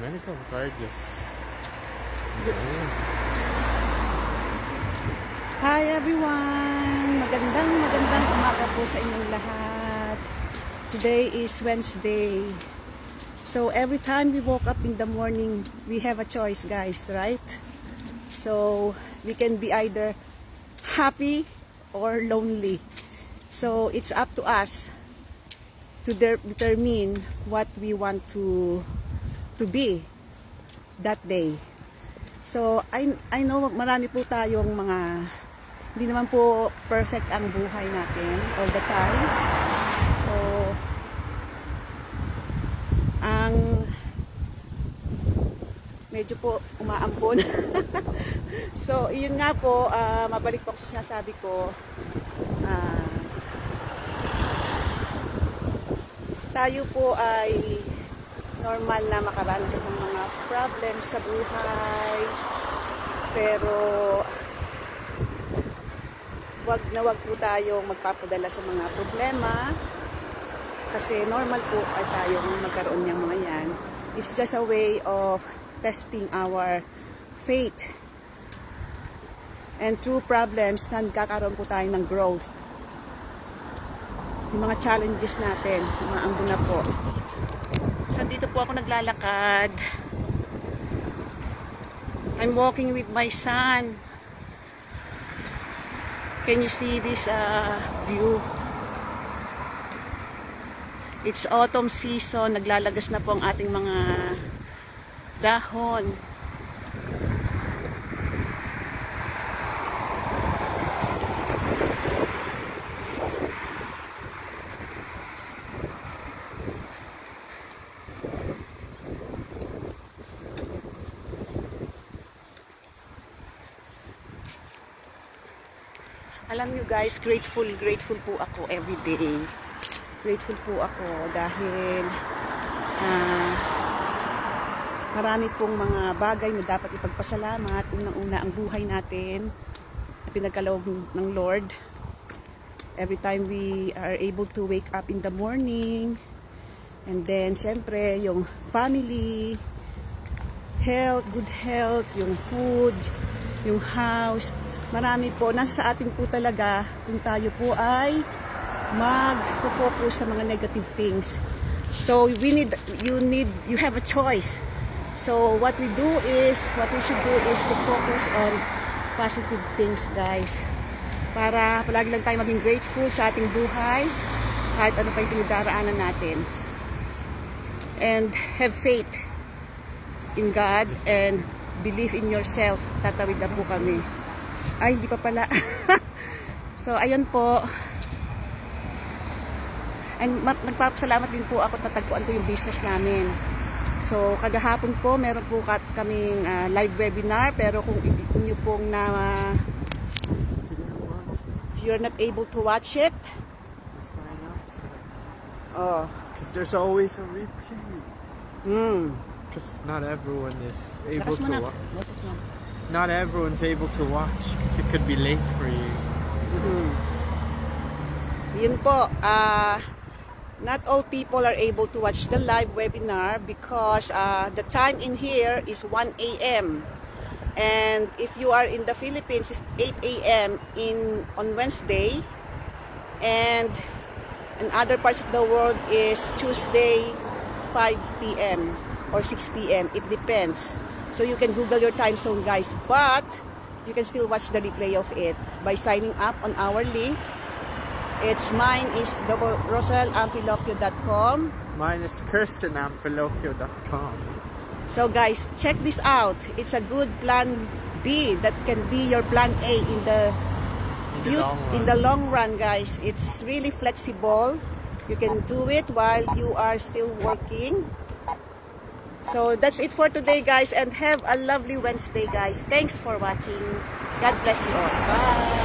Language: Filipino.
Medical charges. Hi everyone! Magandang umaga po sa inyong lahat. Today is Wednesday. So every time we woke up in the morning, we have a choice, guys, right? So we can be either happy or lonely. So it's up to us to determine what we want to be that day. So I know marami po tayong mga, hindi naman po perfect ang buhay natin all the time. So ang medyo po umaampon. So yun nga po, mabalik po sa sinasabi ko, tayo po ay normal na makaranas ng mga problems sa buhay, pero wag po tayong magpapadala sa mga problema, kasi normal po ay tayong magkaroon ng mga yan. It's just a way of testing our faith, and through problems nagkakaroon po tayo ng growth. Yung mga challenges natin, umaambon na po. So dito po ako naglalakad. I'm walking with my son. Can you see this view? It's autumn season. Naglalagas na po ang ating mga dahon. Alam nyo guys, grateful po ako every day. Grateful po ako dahil marami pong mga bagay na dapat ipagpasalamat. Unang-una ang buhay natin na pinagkaloob ng Lord. Every time we are able to wake up in the morning, and then syempre yung family, health, good health, yung food, yung house. Marami po, nasa atin po talaga kung tayo po ay mag-focus sa mga negative things. So you have a choice. So what we should do is to focus on positive things, guys. Para palagi lang tayo maging grateful sa ating buhay, kahit ano pa yung pinagdaraanan natin. And have faith in God and believe in yourself. Tatawid na po kami. Ay, hindi pa pala. So, ayun po. And nagpapasalamat din po ako at natagpuan ko yung business namin. So, kagahapon po, meron po kaming live webinar. Pero kung inyo pong if you're not able to watch it, Just sign up. oh. Because there's always a replay. Because not everyone is able to watch. Not everyone's able to watch because it could be late for you. Yun po, not all people are able to watch the live webinar because the time in here is 1 AM. And if you are in the Philippines, it's 8 AM on Wednesday. And in other parts of the world is Tuesday, 5 PM or 6 PM. It depends. So you can Google your time zone, guys, but you can still watch the replay of it by signing up on our link. Mine is rosalampiloquio.com. Mine is kirstenampiloquio.com. So guys, check this out. It's a good plan B that can be your plan A in the long run, guys. It's really flexible. You can do it while you are still working. So that's it for today, guys, and have a lovely Wednesday, guys. Thanks for watching. God bless you all. Bye.